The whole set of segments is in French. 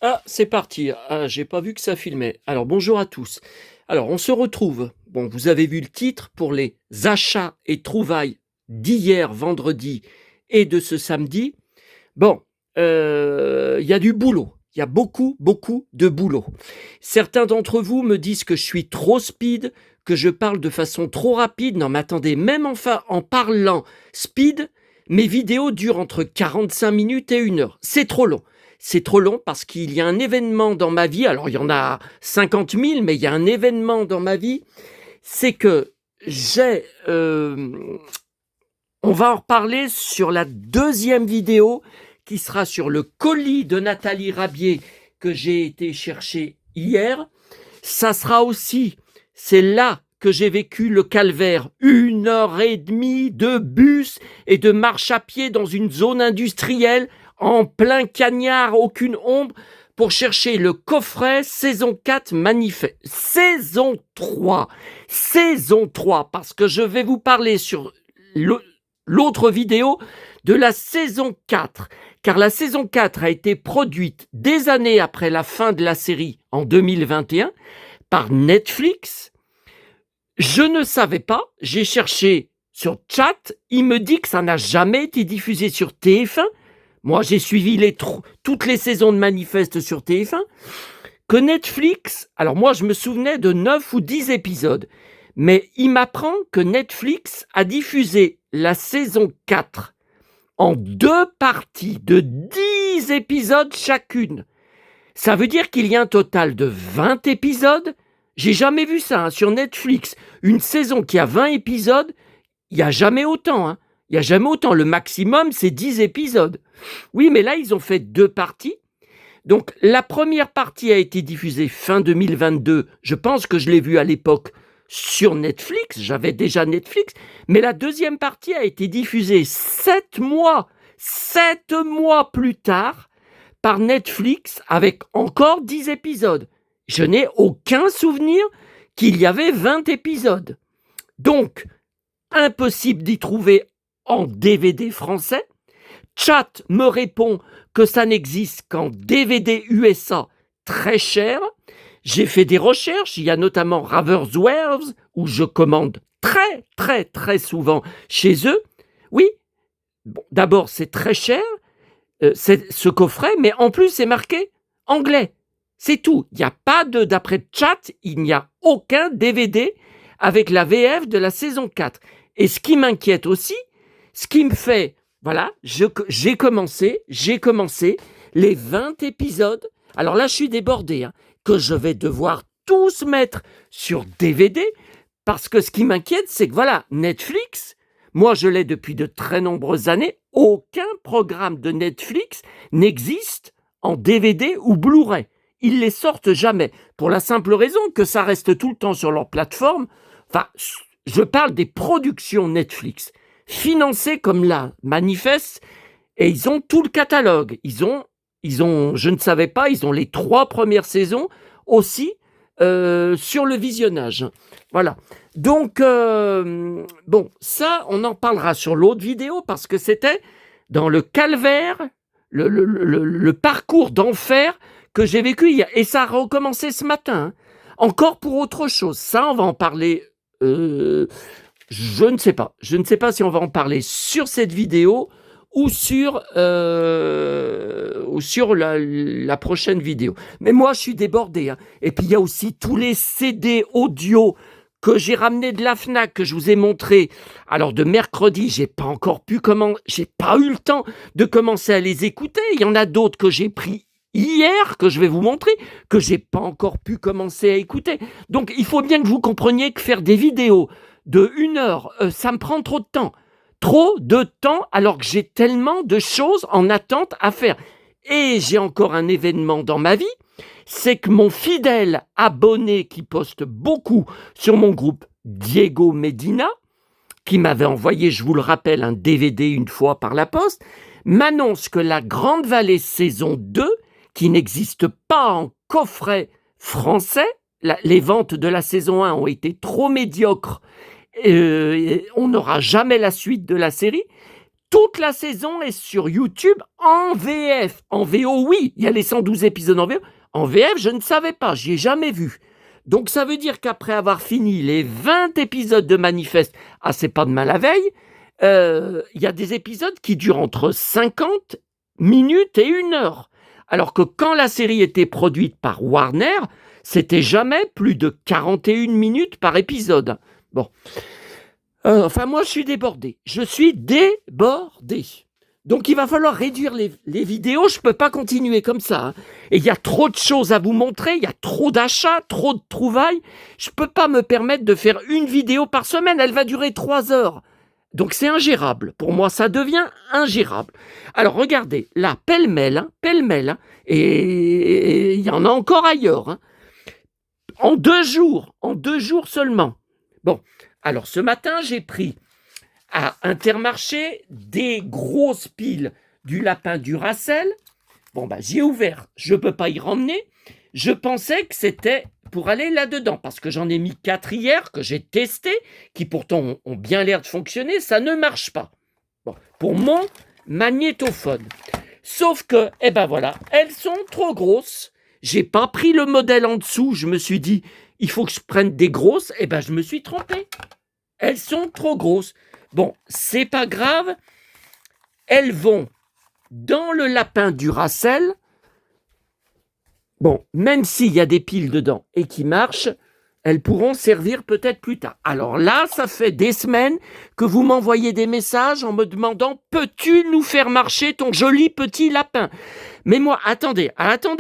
Ah, c'est parti. Ah, j'ai pas vu que ça filmait. Alors, bonjour à tous. Alors, on se retrouve. Bon, vous avez vu le titre pour les achats et trouvailles d'hier, vendredi, et de ce samedi. Bon, il y a du boulot. Il y a beaucoup, beaucoup de boulot. Certains d'entre vous me disent que je suis trop speed, que je parle de façon trop rapide. Non, mais attendez, même enfin en parlant speed, mes vidéos durent entre 45 minutes et 1 heure. C'est trop long. C'est trop long parce qu'il y a un événement dans ma vie. Alors, il y en a 50 000, mais il y a un événement dans ma vie. C'est que j'ai... on va en reparler sur la deuxième vidéo qui sera sur le colis de Nathalie Rabier que j'ai été chercher hier. Ça sera aussi, c'est là que j'ai vécu le calvaire, 1 heure et demie de bus et de marche à pied dans une zone industrielle, en plein cagnard, aucune ombre, pour chercher le coffret saison 4 manifeste. Saison 3, parce que je vais vous parler sur l'autre vidéo de la saison 4, car la saison 4 a été produite des années après la fin de la série en 2021 par Netflix. Je ne savais pas, j'ai cherché sur Chat, il me dit que ça n'a jamais été diffusé sur TF1. Moi, j'ai suivi toutes les saisons de Manifeste sur TF1. Que Netflix, alors moi, je me souvenais de 9 ou 10 épisodes, mais il m'apprend que Netflix a diffusé la saison 4 en 2 parties de 10 épisodes chacune. Ça veut dire qu'il y a un total de 20 épisodes. J'ai jamais vu ça sur Netflix. Une saison qui a 20 épisodes, il n'y a jamais autant. Il n'y a jamais autant. Le maximum, c'est 10 épisodes. Oui, mais là, ils ont fait 2 parties. Donc, la première partie a été diffusée fin 2022. Je pense que je l'ai vue à l'époque sur Netflix. J'avais déjà Netflix. Mais la deuxième partie a été diffusée 7 mois plus tard par Netflix avec encore 10 épisodes. Je n'ai aucun souvenir qu'il y avait 20 épisodes. Donc, impossible d'y trouver en DVD français. Chat me répond que ça n'existe qu'en DVD USA très cher. J'ai fait des recherches, il y a notamment Raverswares où je commande très souvent chez eux. Oui, bon, d'abord c'est très cher, c'est ce coffret, mais en plus c'est marqué anglais. C'est tout. Il n'y a pas de, d'après Chat, il n'y a aucun DVD avec la VF de la saison 4. Et ce qui m'inquiète aussi, ce qui me fait, voilà, j'ai commencé les 20 épisodes. Alors là, je suis débordé, que je vais devoir tous mettre sur DVD, parce que ce qui m'inquiète, c'est que voilà, Netflix, moi je l'ai depuis de très nombreuses années, aucun programme de Netflix n'existe en DVD ou Blu-ray. Ils les sortent jamais, pour la simple raison que ça reste tout le temps sur leur plateforme. Enfin, je parle des productions Netflix, financées comme la Manifeste, et ils ont tout le catalogue. Ils ont, je ne savais pas, ils ont les 3 premières saisons aussi sur le visionnage. Voilà. Donc, bon, ça, on en parlera sur l'autre vidéo, parce que c'était dans le calvaire, le parcours d'enfer que j'ai vécu hier. Et ça a recommencé ce matin. Encore pour autre chose. Ça, on va en parler. Je ne sais pas. Je ne sais pas si on va en parler sur cette vidéo ou sur la prochaine vidéo. Mais moi, je suis débordé. Et puis, il y a aussi tous les CD audio que j'ai ramenés de la FNAC, que je vous ai montré. Alors, de mercredi, j'ai pas eu le temps de commencer à les écouter. Il y en a d'autres que j'ai pris hier, que je vais vous montrer, que j'ai pas encore pu commencer à écouter. Donc, il faut bien que vous compreniez que faire des vidéos de 1 heure, ça me prend trop de temps. Trop de temps, alors que j'ai tellement de choses en attente à faire. Et j'ai encore un événement dans ma vie, c'est que mon fidèle abonné qui poste beaucoup sur mon groupe, Diego Medina, qui m'avait envoyé, je vous le rappelle, un DVD une fois par la poste, m'annonce que la Grande Vallée saison 2, qui n'existe pas en coffret français, les ventes de la saison 1 ont été trop médiocres, on n'aura jamais la suite de la série, toute la saison est sur YouTube en VF. En VO, oui, il y a les 112 épisodes en VO. En VF, je ne savais pas, j'y ai jamais vu. Donc ça veut dire qu'après avoir fini les 20 épisodes de Manifeste, ah c'est pas demain la veille, il y a des épisodes qui durent entre 50 minutes et 1 heure. Alors que quand la série était produite par Warner, c'était jamais plus de 41 minutes par épisode. Bon. Enfin, moi, je suis débordé. Je suis débordé. Donc, il va falloir réduire les vidéos. Je ne peux pas continuer comme ça. Hein. Et il y a trop de choses à vous montrer. Il y a trop d'achats, trop de trouvailles. Je ne peux pas me permettre de faire une vidéo par semaine. Elle va durer 3 heures. Donc, c'est ingérable. Pour moi, ça devient ingérable. Alors, regardez, là, pêle-mêle, et il y en a encore ailleurs. Hein. En 2 jours seulement. Bon, alors ce matin, j'ai pris à Intermarché des grosses piles du lapin Duracell. Bon, j'y ai ouvert, je ne peux pas y remmener. Je pensais que c'était pour aller là-dedans, parce que j'en ai mis 4 hier, que j'ai testé, qui pourtant ont bien l'air de fonctionner, ça ne marche pas. Bon, pour mon magnétophone. Sauf que, voilà, elles sont trop grosses. J'ai pas pris le modèle en dessous, je me suis dit, il faut que je prenne des grosses, je me suis trompé. Elles sont trop grosses. Bon, c'est pas grave, elles vont dans le lapin Duracell. Bon, même s'il y a des piles dedans et qui marchent, elles pourront servir peut-être plus tard. Alors là, ça fait des semaines que vous m'envoyez des messages en me demandant « Peux-tu nous faire marcher ton joli petit lapin ?» Mais moi, attendez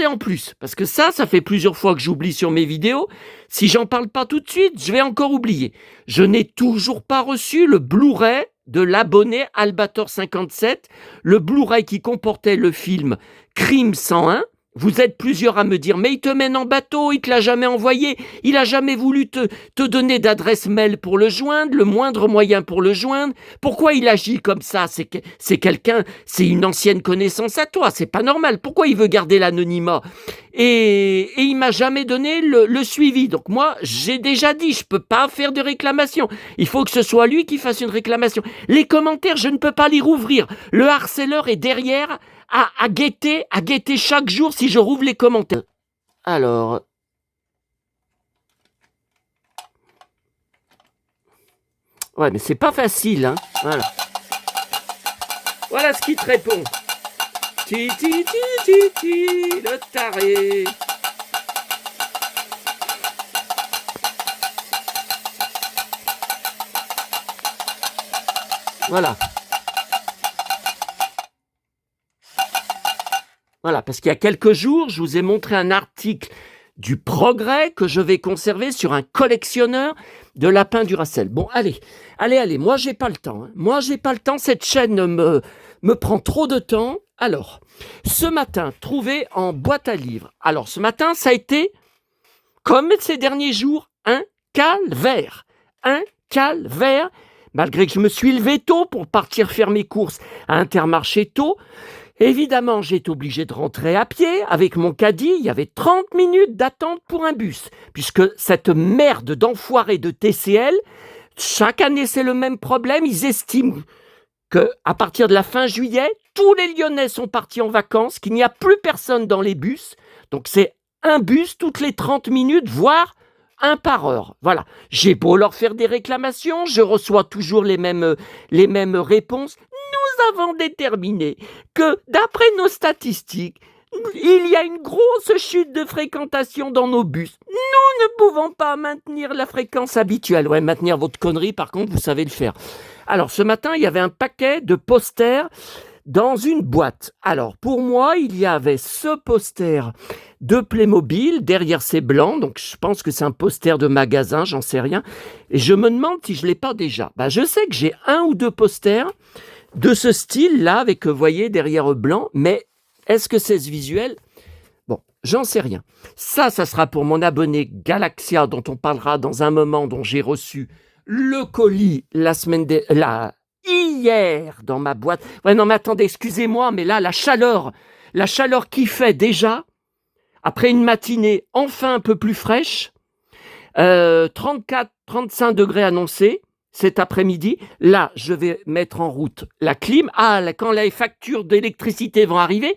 en plus, parce que ça fait plusieurs fois que j'oublie sur mes vidéos. Si j'en parle pas tout de suite, je vais encore oublier. Je n'ai toujours pas reçu le Blu-ray de l'abonné Albator 57, le Blu-ray qui comportait le film Crime 101. Vous êtes plusieurs à me dire, mais il te mène en bateau, il te l'a jamais envoyé, il a jamais voulu te donner d'adresse mail pour le joindre, le moindre moyen pour le joindre. Pourquoi il agit comme ça? C'est quelqu'un, c'est une ancienne connaissance à toi, c'est pas normal. Pourquoi il veut garder l'anonymat? Et il m'a jamais donné le suivi. Donc moi, j'ai déjà dit, je peux pas faire de réclamation. Il faut que ce soit lui qui fasse une réclamation. Les commentaires, je ne peux pas les rouvrir. Le harceleur est derrière à guetter chaque jour si je rouvre les commentaires. Alors... Ouais, mais c'est pas facile, hein. Voilà. Voilà ce qui te répond. Ti, le taré. Voilà. Voilà, parce qu'il y a quelques jours, je vous ai montré un article du Progrès que je vais conserver sur un collectionneur de lapins Duracell. Bon, allez, moi j'ai pas le temps. Hein. Moi j'ai pas le temps, cette chaîne me prend trop de temps. Alors, ce matin, trouvé en boîte à livres. Alors, ce matin, ça a été, comme ces derniers jours, un calvaire. Un calvaire, malgré que je me suis levé tôt pour partir faire mes courses à Intermarché tôt. Évidemment, j'ai été obligé de rentrer à pied avec mon caddie. Il y avait 30 minutes d'attente pour un bus, puisque cette merde d'enfoiré de TCL, chaque année c'est le même problème. Ils estiment qu'à partir de la fin juillet, tous les Lyonnais sont partis en vacances, qu'il n'y a plus personne dans les bus. Donc c'est un bus toutes les 30 minutes, voire un par heure. Voilà. J'ai beau leur faire des réclamations, je reçois toujours les mêmes réponses. Nous avons déterminé que, d'après nos statistiques, il y a une grosse chute de fréquentation dans nos bus. Nous ne pouvons pas maintenir la fréquence habituelle. Ouais, maintenir votre connerie, par contre, vous savez le faire. Alors, ce matin, il y avait un paquet de posters dans une boîte. Alors, pour moi, il y avait ce poster de Playmobil. Derrière, c'est blanc, donc je pense que c'est un poster de magasin, j'en sais rien. Et je me demande si je ne l'ai pas déjà. Je sais que j'ai 1 ou 2 posters de ce style-là, avec, vous voyez, derrière blanc, mais est-ce que c'est ce visuel? Bon, j'en sais rien. Ça sera pour mon abonné Galaxia, dont on parlera dans un moment, dont j'ai reçu le colis hier dans ma boîte. Ouais, non, mais attendez, excusez-moi, mais là, la chaleur qui fait déjà, après une matinée enfin un peu plus fraîche, 34-35 degrés annoncés, cet après-midi. Là, je vais mettre en route la clim. Ah, là, quand les factures d'électricité vont arriver,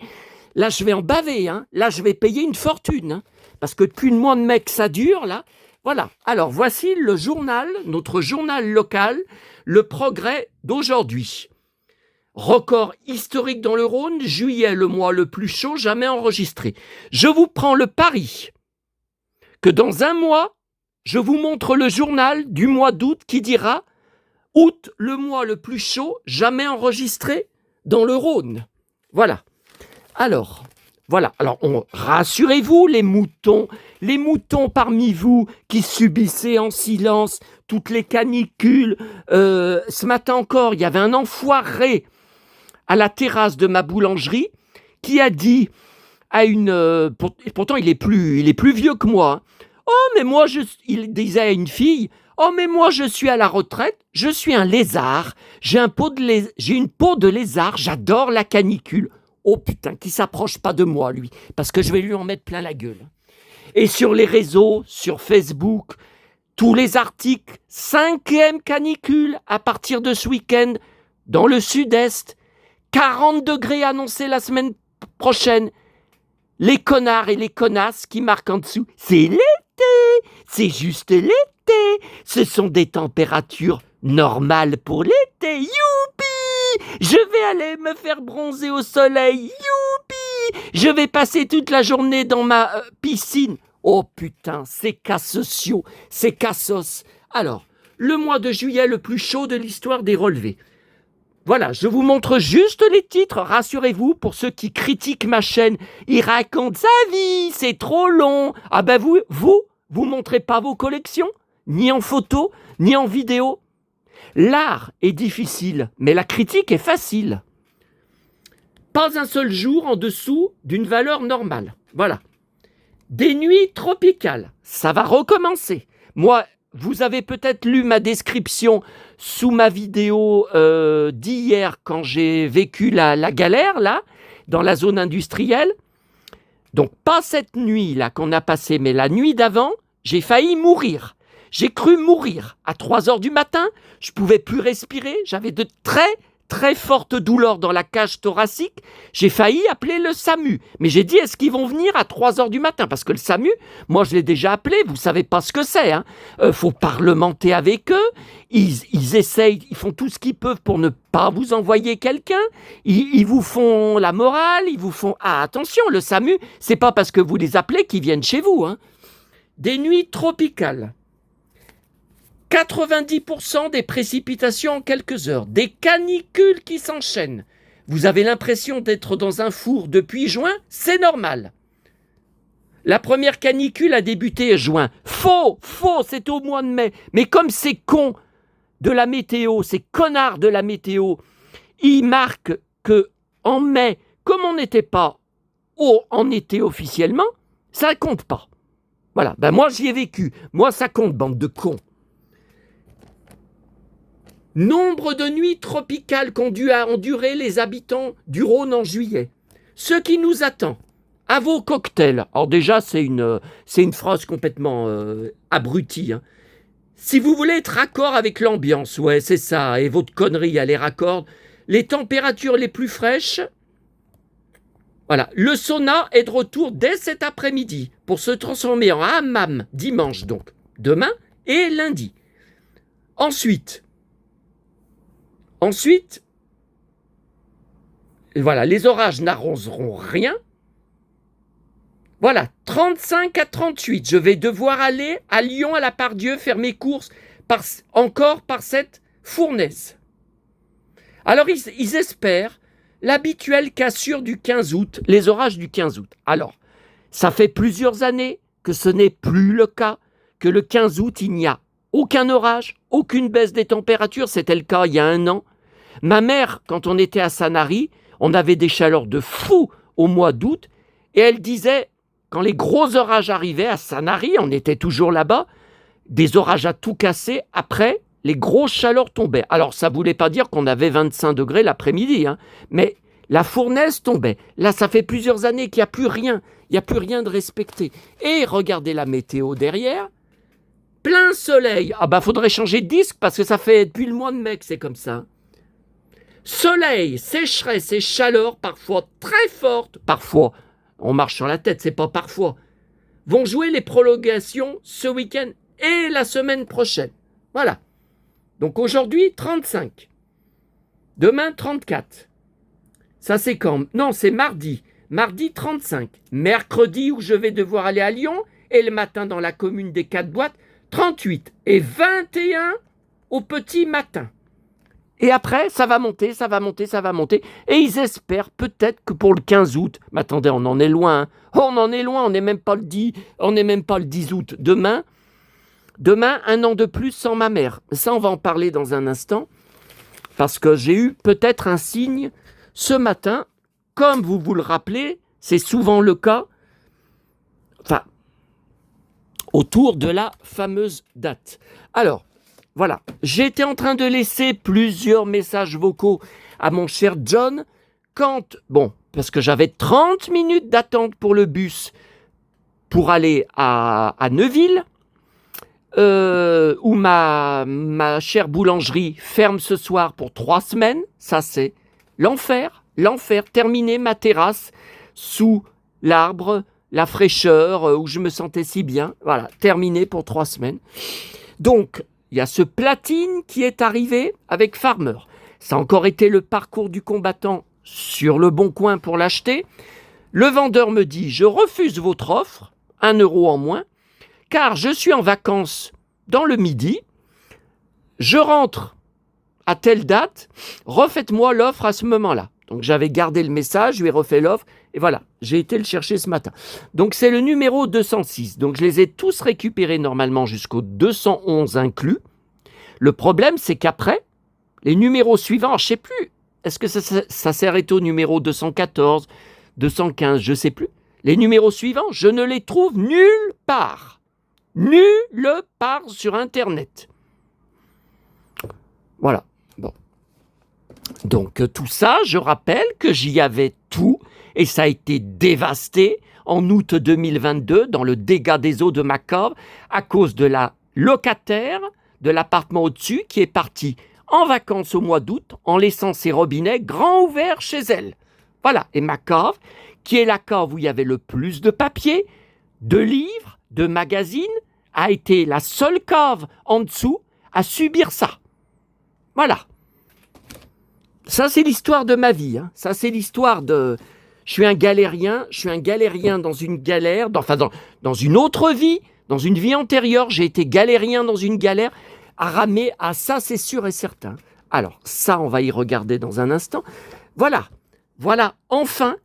là, je vais en baver. Hein. Là, je vais payer une fortune. Hein, parce que depuis le mois de mai que ça dure, là. Voilà. Alors, voici le journal, notre journal local, Le Progrès d'aujourd'hui. Record historique dans le Rhône, juillet, le mois le plus chaud jamais enregistré. Je vous prends le pari que dans un mois, je vous montre le journal du mois d'août qui dira « Août, le mois le plus chaud jamais enregistré dans le Rhône ». Voilà. Alors, voilà. Alors, rassurez-vous, les moutons parmi vous qui subissaient en silence toutes les canicules. Ce matin encore, il y avait un enfoiré à la terrasse de ma boulangerie qui a dit à une... pourtant, il est plus vieux que moi. Hein. Oh, mais moi, il disait à une fille, oh, mais moi, je suis à la retraite, je suis un lézard, j'ai une peau de lézard, j'adore la canicule. Oh putain, qui s'approche pas de moi, lui, parce que je vais lui en mettre plein la gueule. Et sur les réseaux, sur Facebook, tous les articles, 5e canicule à partir de ce week-end, dans le sud-est, 40 degrés annoncés la semaine prochaine. Les connards et les connasses qui marquent en dessous, c'est l'été, c'est juste l'été, ce sont des températures normales pour l'été, youpi, je vais aller me faire bronzer au soleil, youpi, je vais passer toute la journée dans ma piscine. Oh putain, c'est cassociaux, c'est cassos. Alors, le mois de juillet le plus chaud de l'histoire des relevés. Voilà, je vous montre juste les titres, rassurez-vous, pour ceux qui critiquent ma chaîne. Il raconte sa vie, c'est trop long. Ah ben vous montrez pas vos collections, ni en photo, ni en vidéo. L'art est difficile, mais la critique est facile. Pas un seul jour en dessous d'une valeur normale. Voilà. Des nuits tropicales, ça va recommencer. Moi, vous avez peut-être lu ma description sous ma vidéo d'hier quand j'ai vécu la galère, là, dans la zone industrielle. Donc, pas cette nuit-là qu'on a passée, mais la nuit d'avant, j'ai failli mourir. J'ai cru mourir. À 3 heures du matin, je ne pouvais plus respirer. J'avais de très fortes douleurs dans la cage thoracique. J'ai failli appeler le SAMU. Mais j'ai dit, est-ce qu'ils vont venir à 3 heures du matin? Parce que le SAMU, moi, je l'ai déjà appelé. Vous ne savez pas ce que c'est. Hein. Faut parlementer avec eux. Ils essayent, ils font tout ce qu'ils peuvent pour ne pas vous envoyer quelqu'un. Ils vous font la morale. Ils vous font... Ah, attention, le SAMU, c'est pas parce que vous les appelez qu'ils viennent chez vous. Hein. Des nuits tropicales. 90% des précipitations en quelques heures, des canicules qui s'enchaînent. Vous avez l'impression d'être dans un four depuis juin, c'est normal. La première canicule a débuté en juin. Faux, c'est au mois de mai. Mais comme ces cons de la météo, ces connards de la météo, ils marquent que en mai, comme on n'était pas en été officiellement, ça ne compte pas. Voilà, ben moi j'y ai vécu. Moi ça compte, bande de cons. Nombre de nuits tropicales qu'ont dû endurer les habitants du Rhône en juillet. Ce qui nous attend, à vos cocktails. Alors déjà, c'est une phrase complètement abrutie. Hein. Si vous voulez être raccord avec l'ambiance, ouais, c'est ça, et votre connerie, elle est raccord. Les températures les plus fraîches, voilà. Le sauna est de retour dès cet après-midi pour se transformer en hammam dimanche, donc, demain et lundi. Ensuite, voilà, les orages n'arroseront rien. Voilà, 35 à 38. Je vais devoir aller à Lyon, à la Part-Dieu, faire mes courses encore par cette fournaise. Alors, ils espèrent l'habituelle cassure du 15 août, les orages du 15 août. Alors, ça fait plusieurs années que ce n'est plus le cas, que le 15 août, il n'y a aucun orage, aucune baisse des températures. C'était le cas il y a 1 an. Ma mère, quand on était à Sanary, on avait des chaleurs de fou au mois d'août, et elle disait, quand les gros orages arrivaient à Sanary, on était toujours là-bas, des orages à tout casser, après, les grosses chaleurs tombaient. Alors, ça ne voulait pas dire qu'on avait 25 degrés l'après-midi, hein, mais la fournaise tombait. Là, ça fait plusieurs années qu'il n'y a plus rien, il n'y a plus rien de respecté. Et regardez la météo derrière, plein soleil. Ah bah faudrait changer de disque parce que ça fait depuis le mois de mai que c'est comme ça. Soleil, sécheresse et chaleur, parfois très fortes, parfois, on marche sur la tête, c'est pas parfois, vont jouer les prolongations ce week-end et la semaine prochaine. Voilà. Donc aujourd'hui, 35. Demain, 34. Ça c'est quand? Non, c'est mardi. Mardi, 35. Mercredi, où je vais devoir aller à Lyon, et le matin dans la commune des 4 boîtes, 38. Et 21 au petit matin. Et après, ça va monter, ça va monter, ça va monter. Et ils espèrent peut-être que pour le 15 août, mais attendez, on en est loin. Hein. Oh, on en est loin, on n'est même pas le 10, on n'est même pas le 10 août. Demain, un an de plus sans ma mère. Ça, on va en parler dans un instant. Parce que j'ai eu peut-être un signe ce matin. Comme vous vous le rappelez, c'est souvent le cas. Enfin, autour de la fameuse date. Alors, voilà, j'étais en train de laisser plusieurs messages vocaux à mon cher John parce que j'avais 30 minutes d'attente pour le bus pour aller à Neuville, où ma chère boulangerie ferme ce soir pour 3 semaines. Ça, c'est l'enfer, terminer ma terrasse sous l'arbre, la fraîcheur, où je me sentais si bien. Voilà, terminé pour 3 semaines. Donc, il y a ce platine qui est arrivé avec Farmer. Ça a encore été le parcours du combattant sur le bon coin pour l'acheter. Le vendeur me dit « Je refuse votre offre, 1 euro en moins, car je suis en vacances dans le Midi. Je rentre à telle date, refaites-moi l'offre à ce moment-là. » Donc j'avais gardé le message, je lui ai refait l'offre, et voilà, j'ai été le chercher ce matin. Donc c'est le numéro 206. Donc je les ai tous récupérés normalement jusqu'au 211 inclus. Le problème, c'est qu'après, les numéros suivants, je ne sais plus, est-ce que ça s'est arrêté au numéro 214, 215, je ne sais plus. Les numéros suivants, je ne les trouve nulle part. Nulle part sur Internet. Voilà. Bon. Donc tout ça, je rappelle que j'y avais tout et ça a été dévasté en août 2022 dans le dégât des eaux de ma cave à cause de la locataire de l'appartement au-dessus qui est partie en vacances au mois d'août en laissant ses robinets grands ouverts chez elle. Voilà. Et ma cave, qui est la cave où il y avait le plus de papier, de livres, de magazines, a été la seule cave en dessous à subir ça. Voilà. Ça, c'est l'histoire de ma vie. Hein. Ça, c'est l'histoire de... Je suis un galérien dans une galère, dans une autre vie, dans une vie antérieure, j'ai été galérien dans une galère, à ramer à ça, c'est sûr et certain. Alors, ça, on va y regarder dans un instant. Voilà, enfin.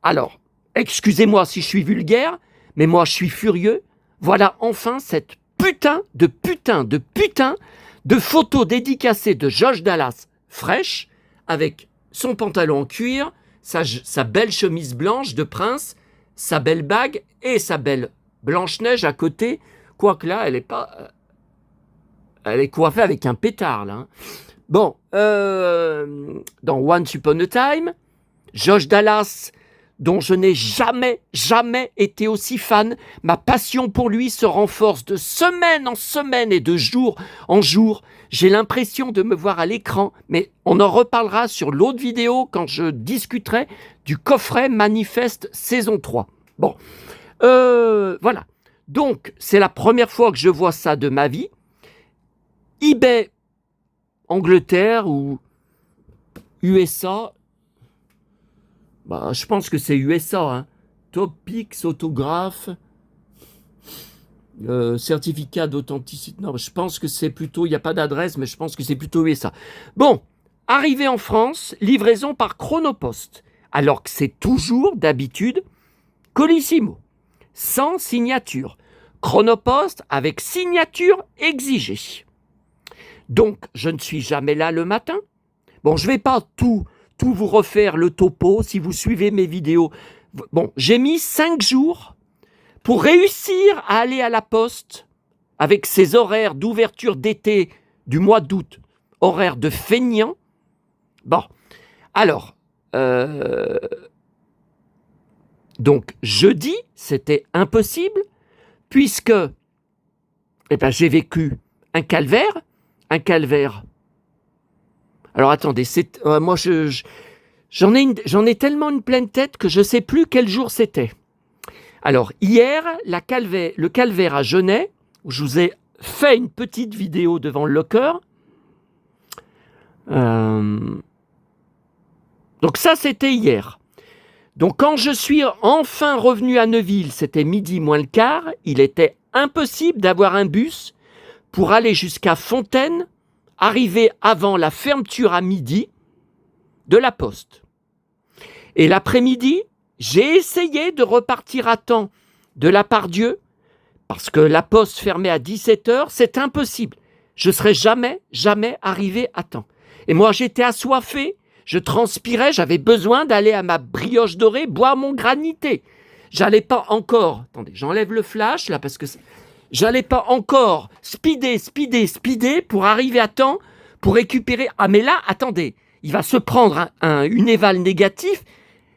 Alors, excusez-moi si je suis vulgaire, mais moi, je suis furieux. Voilà, enfin, cette putain de photo dédicacée de Josh Dallas fraîche, avec son pantalon en cuir, sa belle chemise blanche de prince, sa belle bague et sa belle Blanche-Neige à côté, quoique là, elle est coiffée avec un pétard, là. Hein. Bon, dans Once Upon a Time, Josh Dallas, dont je n'ai jamais été aussi fan, ma passion pour lui se renforce de semaine en semaine et de jour en jour. J'ai l'impression de me voir à l'écran, mais on en reparlera sur l'autre vidéo quand je discuterai du coffret Manifeste saison 3. Bon, voilà. Donc, c'est la première fois que je vois ça de ma vie. eBay, Angleterre ou USA, je pense que c'est USA. Hein. Topics, autographe, certificat d'authenticité. Non, je pense que c'est plutôt, il n'y a pas d'adresse, mais je pense que c'est plutôt USA. Bon, arrivé en France, livraison par Chronopost, alors que c'est toujours d'habitude Colissimo, sans signature. Chronopost avec signature exigée. Donc, je ne suis jamais là le matin. Bon, je ne vais pas tout vous refaire le topo si vous suivez mes vidéos. Bon, j'ai mis 5 jours pour réussir à aller à la poste avec ces horaires d'ouverture d'été du mois d'août, horaires de feignant. Bon, alors, donc jeudi, c'était impossible puisque Eh bien, j'ai vécu un calvaire. Alors, attendez, moi, j'en ai tellement une pleine tête que je ne sais plus quel jour c'était. Alors, hier, le calvaire à Genève, où je vous ai fait une petite vidéo devant le locker. Donc ça, c'était hier. Donc quand je suis enfin revenu à Neuville, c'était midi moins le quart, il était impossible d'avoir un bus pour aller jusqu'à Fontaine, arriver avant la fermeture à midi de la poste. Et l'après-midi, j'ai essayé de repartir à temps de la Part-Dieu, parce que la poste fermait à 17h, c'est impossible. Je ne serais jamais arrivé à temps. Et moi, j'étais assoiffé, je transpirais, j'avais besoin d'aller à ma brioche dorée, boire mon granité. J'allais pas encore, attendez, j'enlève le flash là, parce que j'allais pas encore speeder pour arriver à temps, pour récupérer. Ah mais là, attendez, il va se prendre une éval négatif.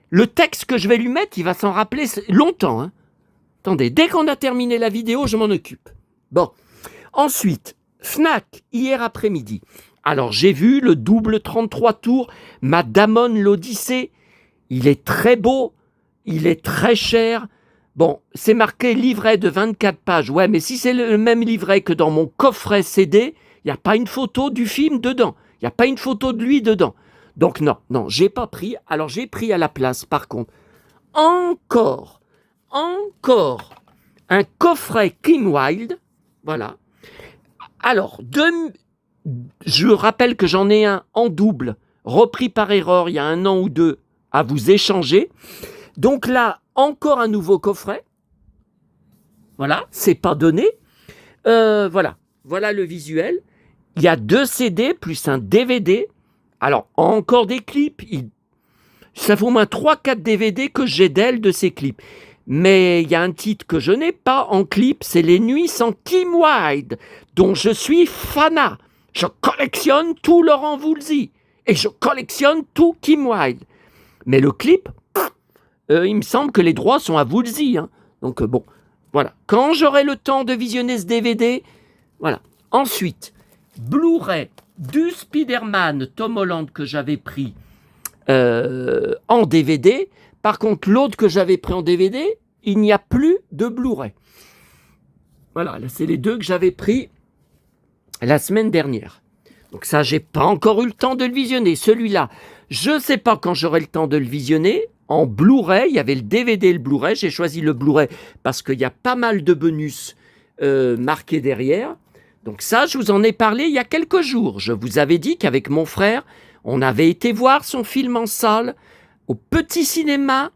Le texte que je vais lui mettre, il va s'en rappeler longtemps. Hein. Attendez, dès qu'on a terminé la vidéo, je m'en occupe. Bon, ensuite, Fnac, hier après-midi. Alors, j'ai vu le double 33 tours, ma Damon l'Odyssée. Il est très beau, il est très cher. Bon, c'est marqué livret de 24 pages. Ouais, mais si c'est le même livret que dans mon coffret CD, il n'y a pas une photo du film dedans. Il n'y a pas une photo de lui dedans. Donc non, j'ai pas pris. Alors, j'ai pris à la place, par contre, encore un coffret Kim Wilde. Voilà. Alors, je rappelle que j'en ai un en double, repris par erreur il y a 1 an ou 2, à vous échanger. Donc là, encore un nouveau coffret. Voilà, c'est pas donné. Voilà le visuel. Il y a 2 CD plus un DVD. Alors, encore des clips. Ça fait au moins 3-4 DVD que j'ai d'elle de ces clips. Mais il y a un titre que je n'ai pas en clip, c'est Les Nuits sans Kim Wilde, dont je suis fanat. Je collectionne tout Laurent Voulzy et je collectionne tout Kim Wilde. Mais le clip, il me semble que les droits sont à Woolsey. Hein. Donc bon, voilà. Quand j'aurai le temps de visionner ce DVD, voilà. Ensuite, Blu-ray du Spider-Man Tom Holland que j'avais pris en DVD. Par contre, l'autre que j'avais pris en DVD, il n'y a plus de Blu-ray. Voilà, là, c'est les 2 que j'avais pris la semaine dernière. Donc ça, j'ai pas encore eu le temps de le visionner. Celui-là, je sais pas quand j'aurai le temps de le visionner. En Blu-ray, il y avait le DVD et le Blu-ray. J'ai choisi le Blu-ray parce qu'il y a pas mal de bonus marqués derrière. Donc ça, je vous en ai parlé il y a quelques jours. Je vous avais dit qu'avec mon frère, on avait été voir son film en salle au petit cinéma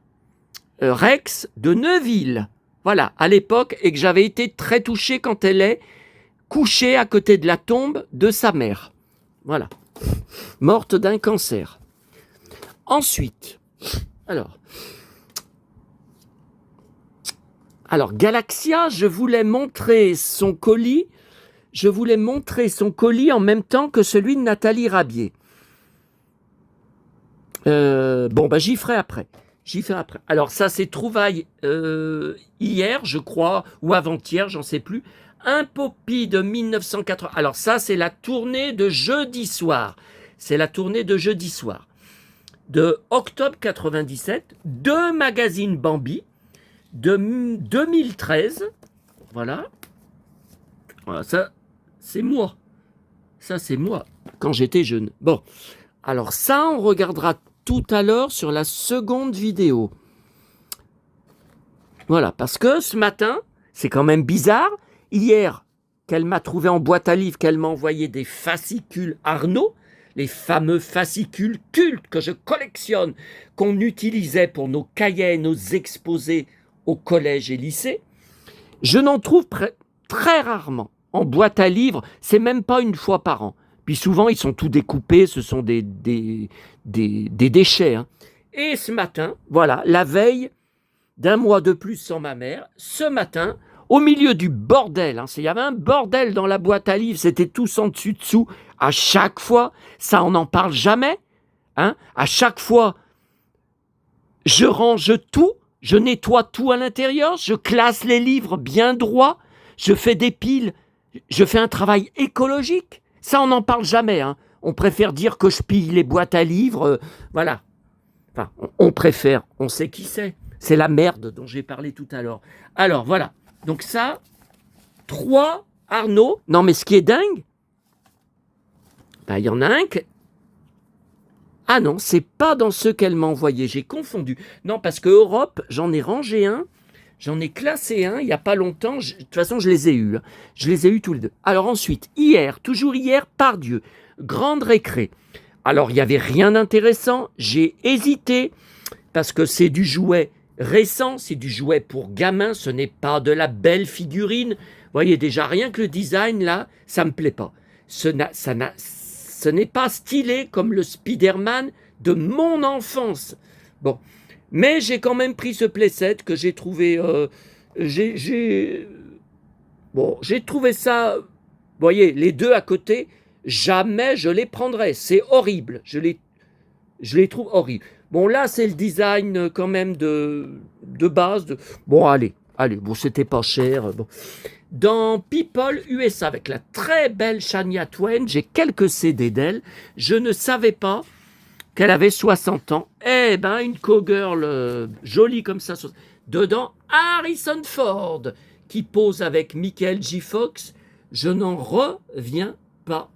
Rex de Neuville. Voilà, à l'époque, et que j'avais été très touché quand elle est couchée à côté de la tombe de sa mère. Voilà. Morte d'un cancer. Ensuite, alors Galaxia, je voulais montrer son colis en même temps que celui de Nathalie Rabier. J'y ferai après. Alors ça, c'est trouvaille hier, je crois, ou avant-hier, j'en sais plus. Un Poppy de 1980. Alors ça, c'est la tournée de jeudi soir. De octobre 97, 2 magazines Bambi de 2013. Voilà, ça, c'est moi. Quand j'étais jeune. Bon, alors ça, on regardera tout à l'heure sur la seconde vidéo. Voilà, parce que ce matin, c'est quand même bizarre. Hier, qu'elle m'a trouvé en boîte à livres, qu'elle m'a envoyé des fascicules Arnaud, les fameux fascicules cultes que je collectionne, qu'on utilisait pour nos cahiers, nos exposés au collège et lycée. Je n'en trouve très rarement en boîte à livres, c'est même pas une fois par an. Puis souvent, ils sont tout découpés, ce sont des déchets. Hein. Et ce matin, voilà, la veille d'1 mois de plus sans ma mère, ce matin, au milieu du bordel, il y avait un bordel dans la boîte à livres, c'était tous en dessus-dessous, à chaque fois, ça on n'en parle jamais, hein, à chaque fois, je range tout, je nettoie tout à l'intérieur, je classe les livres bien droits, je fais des piles, Je fais un travail écologique. Ça, on n'en parle jamais. Hein. On préfère dire que je pille les boîtes à livres. Voilà. Enfin, on préfère. On sait qui c'est. C'est la merde dont j'ai parlé tout à l'heure. Alors, voilà. Donc ça, 3 Arnaud. Non, mais ce qui est dingue, il y en a un qui... Ah non, c'est pas dans ceux qu'elle m'a envoyé. J'ai confondu. Non, parce que Europe, j'en ai rangé un. J'en ai classé un il n'y a pas longtemps. De toute façon, je les ai eus. Hein. Je les ai eus tous les deux. Alors ensuite, hier, toujours hier, Pardieu, grande récré. Alors, il n'y avait rien d'intéressant. J'ai hésité parce que c'est du jouet récent, c'est du jouet pour gamins. Ce n'est pas de la belle figurine. Vous voyez, déjà, rien que le design, là, ça ne me plaît pas. Ce n'est pas stylé comme le Spider-Man de mon enfance. Bon. Mais j'ai quand même pris ce playset que j'ai trouvé... j'ai trouvé ça... Vous voyez, les deux à côté, jamais je les prendrais. C'est horrible. Je les trouve horribles. Bon, là, c'est le design quand même de base. Bon, allez. Bon, c'était pas cher. Bon. Dans People USA, avec la très belle Shania Twain, j'ai quelques CD d'elle. Je ne savais pas qu'elle avait 60 ans. Eh ben, une cowgirl jolie comme ça. Dedans, Harrison Ford, qui pose avec Michael J. Fox. Je n'en reviens pas.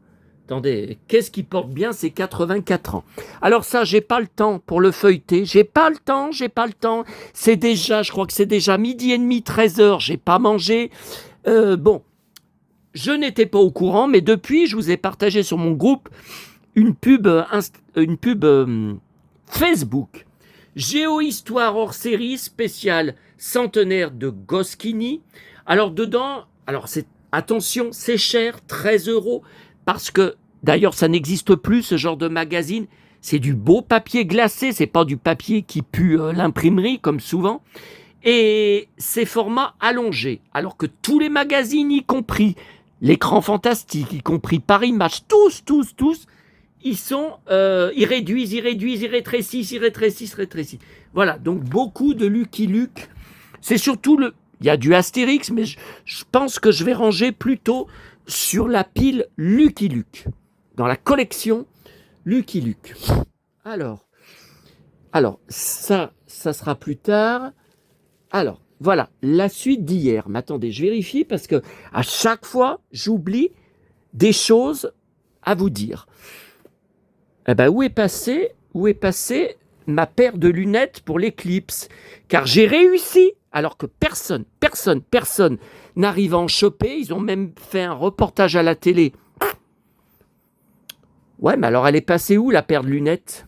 Attendez, qu'est-ce qui porte bien ces 84 ans? Alors ça, j'ai pas le temps pour le feuilleter. J'ai pas le temps. C'est déjà, je crois que c'est déjà 12h30, 13h. J'ai pas mangé. Bon, je n'étais pas au courant, mais depuis, je vous ai partagé sur mon groupe une pub Facebook. Géohistoire hors série spéciale centenaire de Goscinny. Alors dedans, attention, c'est cher, 13 €, parce que d'ailleurs ça n'existe plus ce genre de magazine. C'est du beau papier glacé, c'est pas du papier qui pue l'imprimerie comme souvent. Et c'est format allongé, alors que tous les magazines, y compris l'Écran Fantastique, y compris Paris Match, tous, ils réduisent, ils rétrécissent. Voilà, donc beaucoup de Lucky Luke. C'est surtout il y a du Astérix, mais je pense que je vais ranger plutôt sur la pile Lucky Luke, dans la collection Lucky Luke. Alors, ça sera plus tard. Alors, voilà, la suite d'hier. Mais attendez, je vérifie parce que à chaque fois, j'oublie des choses à vous dire. Eh ben, où est passée ma paire de lunettes pour l'éclipse? Car j'ai réussi, alors que personne n'arrive à en choper. Ils ont même fait un reportage à la télé. Ouais, mais alors elle est passée où, la paire de lunettes?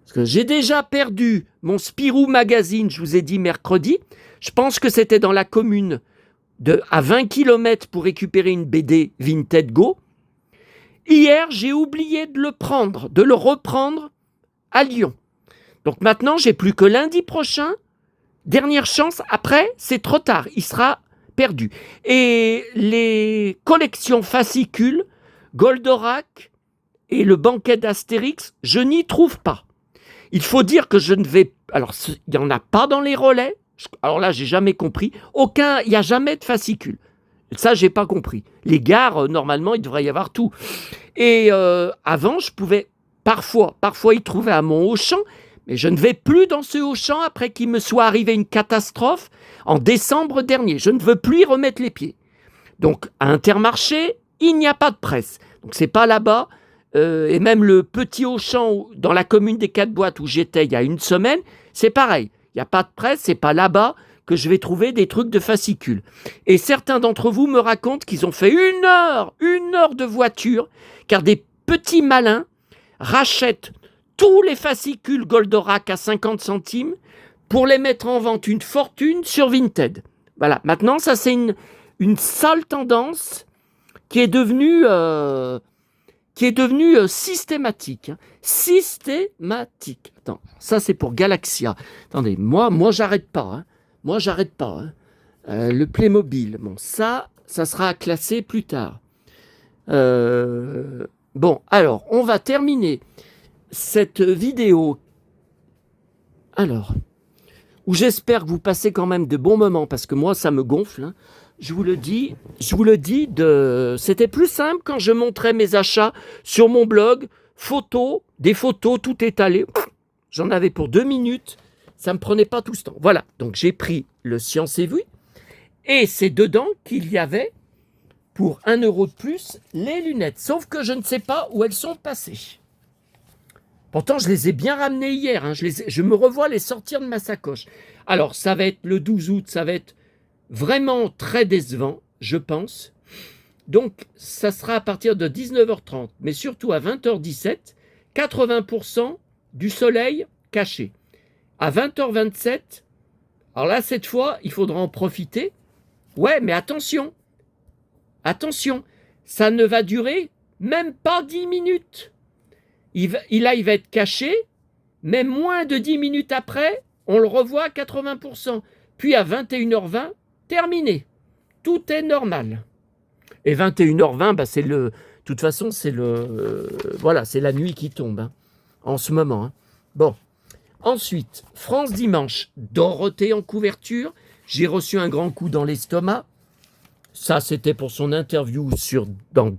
Parce que j'ai déjà perdu mon Spirou Magazine, je vous ai dit mercredi. Je pense que c'était dans la commune à 20 km pour récupérer une BD Vinted Go. Hier, j'ai oublié de le reprendre à Lyon. Donc maintenant, j'ai plus que lundi prochain. Dernière chance, après, c'est trop tard. Il sera perdu. Et les collections fascicules, Goldorak et le banquet d'Astérix, je n'y trouve pas. Il faut dire que je ne vais... Alors, il n'y en a pas dans les relais. Alors là, j'ai jamais compris. Il n'y a jamais de fascicule. Ça, j'ai pas compris. Les gares, normalement, il devrait y avoir tout. Et avant, je pouvais parfois y trouver à mon Auchan, mais je ne vais plus dans ce Auchan après qu'il me soit arrivé une catastrophe en décembre dernier. Je ne veux plus y remettre les pieds. Donc, à Intermarché, il n'y a pas de presse. Donc, c'est pas là-bas. Et même le petit Auchan dans la commune des 4 boîtes où j'étais il y a une semaine, c'est pareil. Il n'y a pas de presse, c'est pas là-bas que je vais trouver des trucs de fascicules. Et certains d'entre vous me racontent qu'ils ont fait une heure de voiture, car des petits malins rachètent tous les fascicules Goldorak à 50 centimes pour les mettre en vente une fortune sur Vinted. Voilà, maintenant ça c'est une sale tendance qui est devenue systématique. Systématique. Attends, ça c'est pour Galaxia. Attendez, moi j'arrête pas. Le Playmobil, bon, ça sera classé plus tard. Bon, alors, on va terminer cette vidéo. Alors, où j'espère que vous passez quand même de bons moments, parce que moi, ça me gonfle. Hein. je vous le dis, c'était plus simple quand je montrais mes achats sur mon blog, des photos, tout étalé. J'en avais pour 2 minutes, ça me prenait pas tout ce temps. Voilà, donc j'ai pris le Science et Vie, et c'est dedans qu'il y avait, pour 1 euro de plus, les lunettes. Sauf que je ne sais pas où elles sont passées. Pourtant, je les ai bien ramenées hier. Hein. Je me revois les sortir de ma sacoche. Alors, ça va être le 12 août, ça va être vraiment très décevant, je pense. Donc, ça sera à partir de 19h30, mais surtout à 20h17, 80% du soleil caché. À 20h27, alors là, cette fois, il faudra en profiter. Ouais, mais attention, ça ne va durer même pas 10 minutes. Il va être caché, mais moins de 10 minutes après, on le revoit à 80%. Puis à 21h20, terminé. Tout est normal. Et 21h20, de toute façon, c'est la nuit qui tombe, hein, en ce moment. Hein. Bon. Ensuite, France Dimanche, Dorothée en couverture. J'ai reçu un grand coup dans l'estomac. Ça, c'était pour son interview dans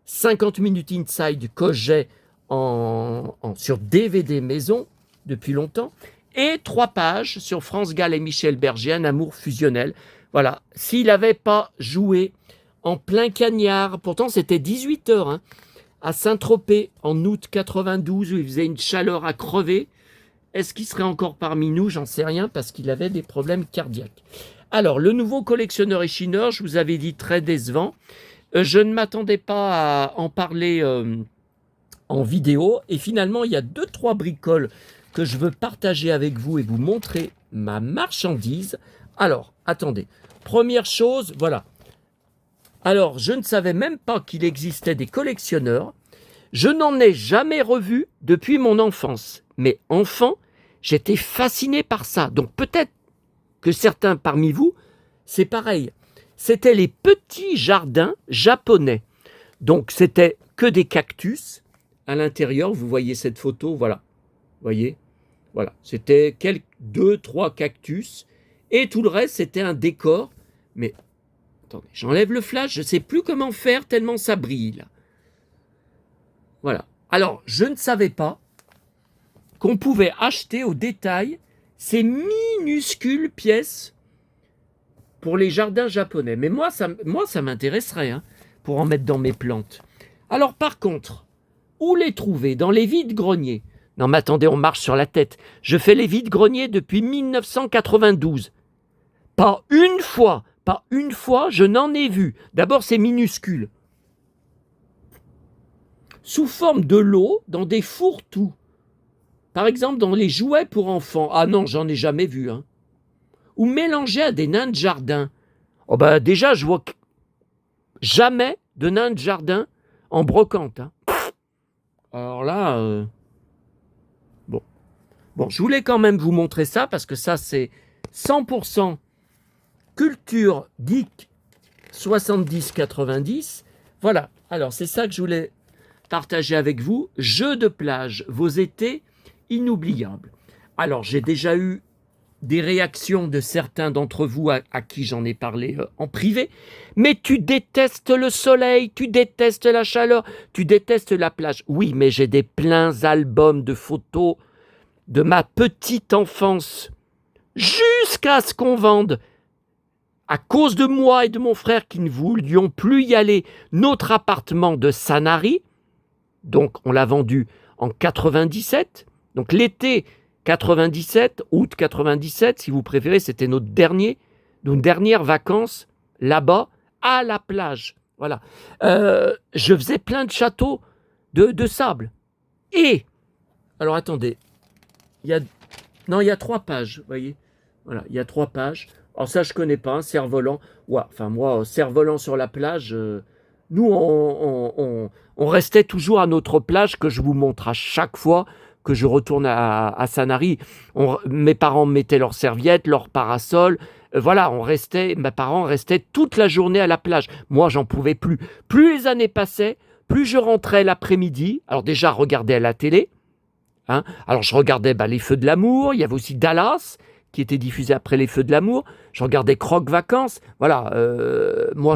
50 minutes inside que j'ai sur DVD maison depuis longtemps. Et 3 pages sur France Gall et Michel Berger, un amour fusionnel. Voilà. S'il n'avait pas joué en plein cagnard, pourtant c'était 18h, hein, à Saint-Tropez en août 92, où il faisait une chaleur à crever. Est-ce qu'il serait encore parmi nous? J'en sais rien, parce qu'il avait des problèmes cardiaques. Alors, le nouveau collectionneur et chineur, je vous avais dit, très décevant. Je ne m'attendais pas à en parler en vidéo. Et finalement, il y a 2-3 bricoles que je veux partager avec vous et vous montrer ma marchandise. Alors, attendez. Première chose, voilà. Alors, je ne savais même pas qu'il existait des collectionneurs. Je n'en ai jamais revu depuis mon enfance. Mais enfant, j'étais fasciné par ça. Donc peut-être que certains parmi vous, c'est pareil. C'était les petits jardins japonais. Donc c'était que des cactus. À l'intérieur, vous voyez cette photo, voilà. Vous voyez? Voilà. C'était 2-3 cactus. Et tout le reste, c'était un décor. Mais, attendez, j'enlève le flash. Je ne sais plus comment faire tellement ça brille, là. Voilà. Alors, je ne savais pas qu'on pouvait acheter au détail ces minuscules pièces pour les jardins japonais. Mais moi, ça m'intéresserait, hein, pour en mettre dans mes plantes. Alors, par contre, où les trouver? Dans les vides-greniers? Non, mais attendez, on marche sur la tête. Je fais les vides-greniers depuis 1992. Pas une fois, je n'en ai vu. D'abord, c'est minuscule. Sous forme de lot, dans des fourre-tout. Par exemple, dans les jouets pour enfants. Ah non, j'en ai jamais vu. Hein. Ou mélangés à des nains de jardin. Oh bah déjà, je vois jamais de nains de jardin en brocante. Hein. Alors là, Bon, je voulais quand même vous montrer ça parce que ça, c'est 100% culture geek 70-90. Voilà, alors c'est ça que je voulais partager avec vous. Jeux de plage, vos étés inoubliables. Alors, j'ai déjà eu des réactions de certains d'entre vous à qui j'en ai parlé en privé. Mais tu détestes le soleil, tu détestes la chaleur, tu détestes la plage. Oui, mais j'ai des pleins albums de photos de ma petite enfance jusqu'à ce qu'on vende, à cause de moi et de mon frère qui ne voulions plus y aller, notre appartement de Sanary. Donc, on l'a vendu en 97. Donc, l'été 97, août 97, si vous préférez, c'était nos dernières vacances là-bas, à la plage. Voilà. Je faisais plein de châteaux de sable. Et, alors attendez, il y a 3 pages, vous voyez. Voilà, il y a 3 pages. Alors ça, je connais pas, un cerf-volant. Ouais, enfin, moi, cerf-volant sur la plage, nous, on restait toujours à notre plage que je vous montre à chaque fois que je retourne à Sanary. Mes parents mettaient leurs serviettes, leurs parasols. Voilà, mes parents restaient toute la journée à la plage. Moi, j'en pouvais plus. Plus les années passaient, plus je rentrais l'après-midi. Alors déjà, regarder à la télé. Hein. Alors, je regardais les Feux de l'amour. Il y avait aussi Dallas qui était diffusé après les Feux de l'amour. Je regardais Croque Vacances. Voilà, moi,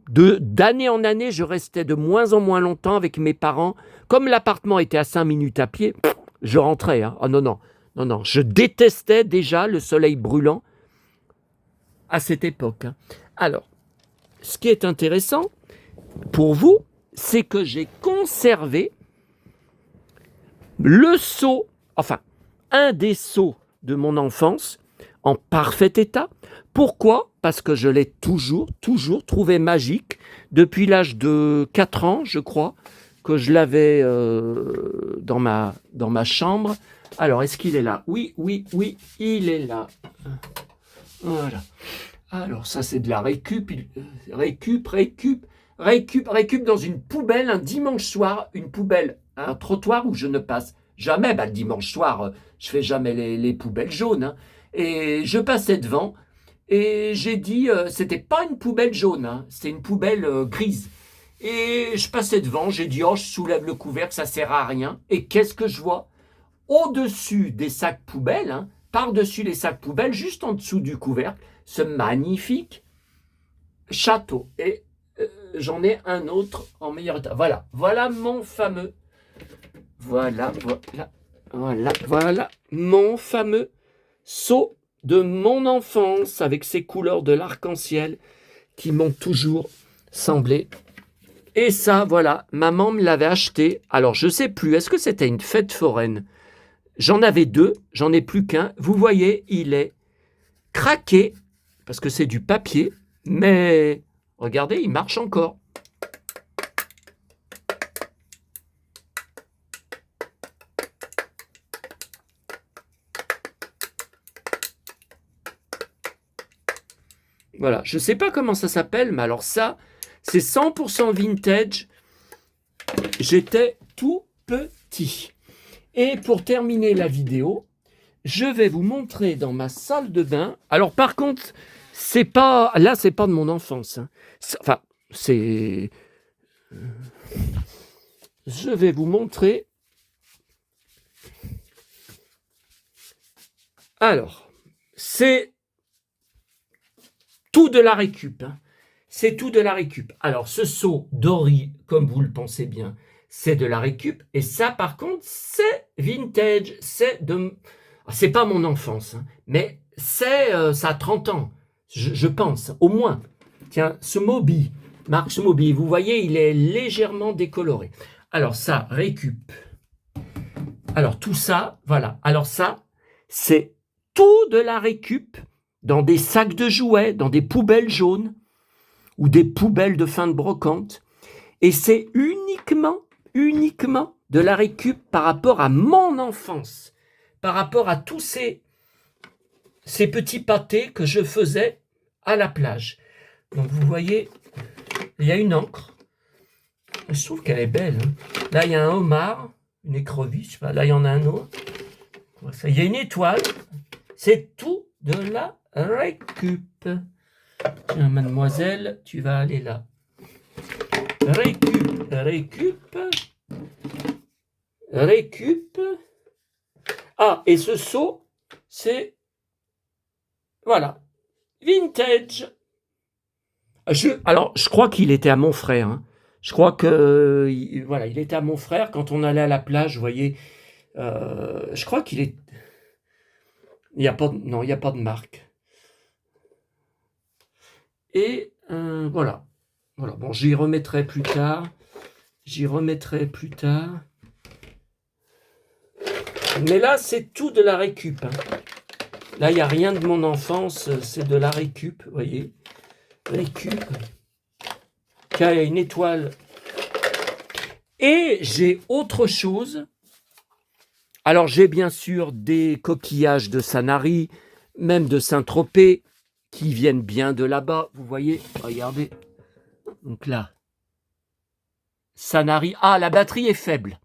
d'année en année, je restais de moins en moins longtemps avec mes parents. Comme l'appartement était à 5 minutes à pied, je rentrais. Hein. Oh non, non, non, non. Je détestais déjà le soleil brûlant à cette époque. Hein. Alors, ce qui est intéressant pour vous, c'est que j'ai conservé le seau, enfin, un des seaux de mon enfance en parfait état. Pourquoi ? Parce que je l'ai toujours trouvé magique. Depuis l'âge de 4 ans, je crois, que je l'avais dans ma chambre. Alors, est-ce qu'il est là ? Oui, oui, oui, il est là. Voilà. Alors, ça, c'est de la récup dans une poubelle un dimanche soir, une poubelle, un trottoir où je ne passe jamais. Le dimanche soir, je fais jamais les poubelles jaunes. Hein. Et je passais devant et j'ai dit, c'était pas une poubelle jaune, hein, c'était une poubelle grise. Et je passais devant, j'ai dit, oh, je soulève le couvercle, ça sert à rien. Et qu'est-ce que je vois ? Au-dessus des sacs poubelles, hein, par-dessus les sacs poubelles, juste en dessous du couvercle, ce magnifique château. Et j'en ai un autre en meilleur état. Voilà mon fameux. Voilà mon fameux seau de mon enfance avec ses couleurs de l'arc-en-ciel qui m'ont toujours semblé. Et ça, voilà, maman me l'avait acheté. Alors, je sais plus, est-ce que c'était une fête foraine ? J'en avais 2, j'en ai plus qu'un. Vous voyez, il est craqué, parce que c'est du papier, mais regardez, il marche encore. Voilà, je ne sais pas comment ça s'appelle, mais alors ça, c'est 100% vintage. J'étais tout petit. Et pour terminer la vidéo, je vais vous montrer dans ma salle de bain. Alors par contre, c'est pas de mon enfance. Hein. Enfin, c'est. Je vais vous montrer. Alors, c'est tout de la récup. Hein. C'est tout de la récup. Alors, ce seau Dory, comme vous le pensez bien, c'est de la récup. Et ça, par contre, c'est vintage. C'est pas mon enfance, hein, mais ça a 30 ans, je pense, au moins. Tiens, ce Moby, marque ce Moby, vous voyez, il est légèrement décoloré. Alors ça, récup. Alors tout ça, voilà. Alors ça, c'est tout de la récup dans des sacs de jouets, dans des poubelles jaunes ou des poubelles de fin de brocante. Et c'est uniquement de la récup par rapport à mon enfance, par rapport à tous ces petits pâtés que je faisais à la plage. Donc vous voyez, il y a une encre. Je trouve qu'elle est belle. Hein. Là, il y a un homard, une écrevisse. Je sais pas, là, il y en a un autre. Il y a une étoile. C'est tout de la récup. Tiens, mademoiselle, tu vas aller là. Récup. Ah, et ce seau, c'est... Voilà. Vintage. Alors, je crois qu'il était à mon frère. Hein. Je crois que... Voilà, il était à mon frère quand on allait à la plage, vous voyez. Je crois qu'il est... Il n'y a pas de marque. Et voilà. Voilà. Bon, j'y remettrai plus tard. Mais là, c'est tout de la récup. Hein. Là, il n'y a rien de mon enfance. C'est de la récup, vous voyez. Récup. Tiens, il y a une étoile. Et j'ai autre chose. Alors, j'ai bien sûr des coquillages de Sanary, même de Saint-Tropez, qui viennent bien de là-bas. Vous voyez, regardez. Donc là, Sanary. Ah, la batterie est faible.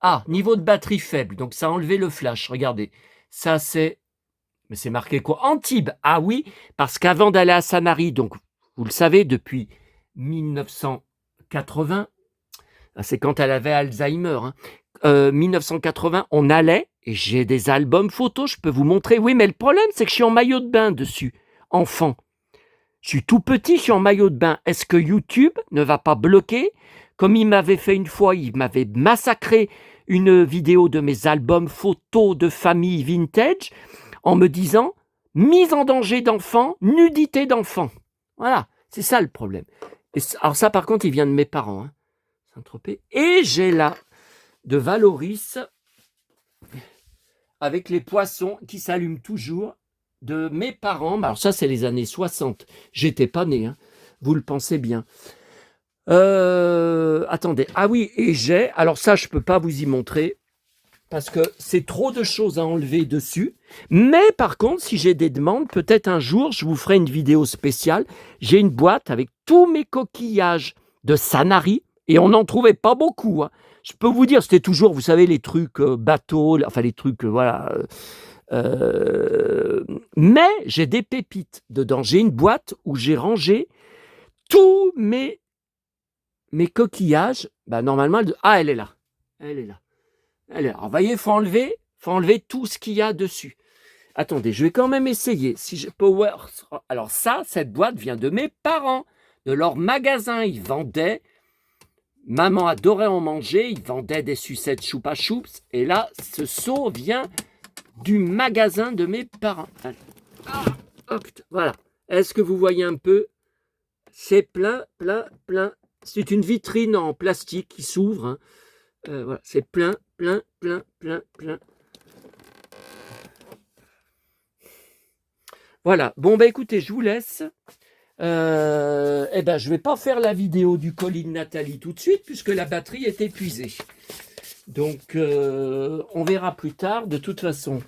Ah, niveau de batterie faible. Donc, ça a enlevé le flash. Regardez. Ça, c'est... Mais c'est marqué quoi ? Antibes. Ah oui, parce qu'avant d'aller à Sanary, donc, vous le savez, depuis 1980, C'est quand elle avait Alzheimer, hein. 1980, on allait, et j'ai des albums photos, je peux vous montrer. Oui, mais le problème, c'est que je suis en maillot de bain dessus, enfant. Je suis tout petit, je suis en maillot de bain. Est-ce que YouTube ne va pas bloquer? Comme il m'avait fait une fois, il m'avait massacré une vidéo de mes albums photos de famille vintage en me disant mise en danger d'enfants, nudité d'enfants. Voilà, c'est ça le problème. Alors ça, par contre, il vient de mes parents, hein, Saint-Tropez. Et j'ai là de Valoris avec les poissons qui s'allument toujours de mes parents. Alors ça, c'est les années 60. J'étais pas né, hein. Vous le pensez bien. Attendez. Ah oui, et j'ai... Alors ça, je peux pas vous y montrer parce que c'est trop de choses à enlever dessus. Mais par contre, si j'ai des demandes, peut-être un jour, je vous ferai une vidéo spéciale. J'ai une boîte avec tous mes coquillages de Sanary et on n'en trouvait pas beaucoup, hein. Je peux vous dire, c'était toujours, vous savez, les trucs bateaux, enfin les trucs, voilà. Mais j'ai des pépites dedans. J'ai une boîte où j'ai rangé tous mes coquillages. Bah, normalement, ah, elle est là. Elle est là. Elle est là. Alors, voyez, faut enlever tout ce qu'il y a dessus. Attendez, je vais quand même essayer. Si je Power. Alors ça, cette boîte vient de mes parents, de leur magasin. Ils vendaient. Maman adorait en manger. Ils vendaient des sucettes choupa choups. Et là, ce seau vient du magasin de mes parents. Ah, hop, voilà. Est-ce que vous voyez un peu? C'est plein, plein, plein. C'est une vitrine en plastique qui s'ouvre, hein. Voilà, c'est plein, plein, plein, plein, plein. Voilà. Bon, ben écoutez, je vous laisse. Je vais pas faire la vidéo du colis de Nathalie tout de suite puisque la batterie est épuisée. Donc, on verra plus tard. De toute façon,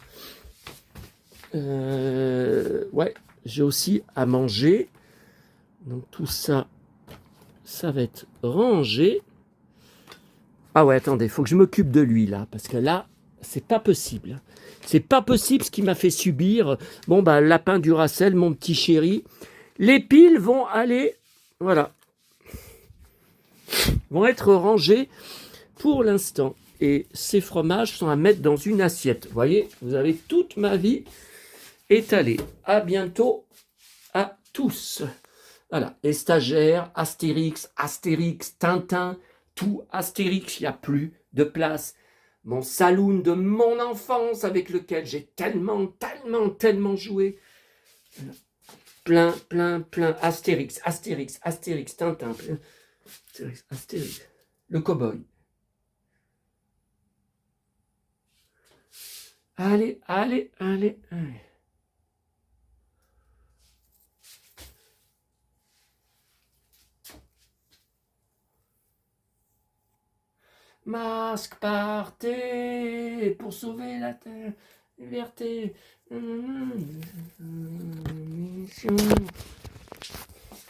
ouais, j'ai aussi à manger. Donc tout ça, ça va être rangé. Ah ouais, attendez, il faut que je m'occupe de lui là, parce que là, c'est pas possible. C'est pas possible ce qu'il m'a fait subir. Bon, bah, lapin Duracell, mon petit chéri. Les piles vont aller, voilà, vont être rangées pour l'instant. Et ces fromages sont à mettre dans une assiette. Vous voyez, vous avez toute ma vie étalée. À bientôt à tous. Voilà, les stagiaires, Astérix, Tintin, tout Astérix, il n'y a plus de place. Mon saloon de mon enfance avec lequel j'ai tellement, tellement, tellement joué. Plein, plein, plein. Astérix, Tintin. Astérix. Le cow-boy. Allez, allez, allez, allez. Masque, partez pour sauver la terre, liberté, mission.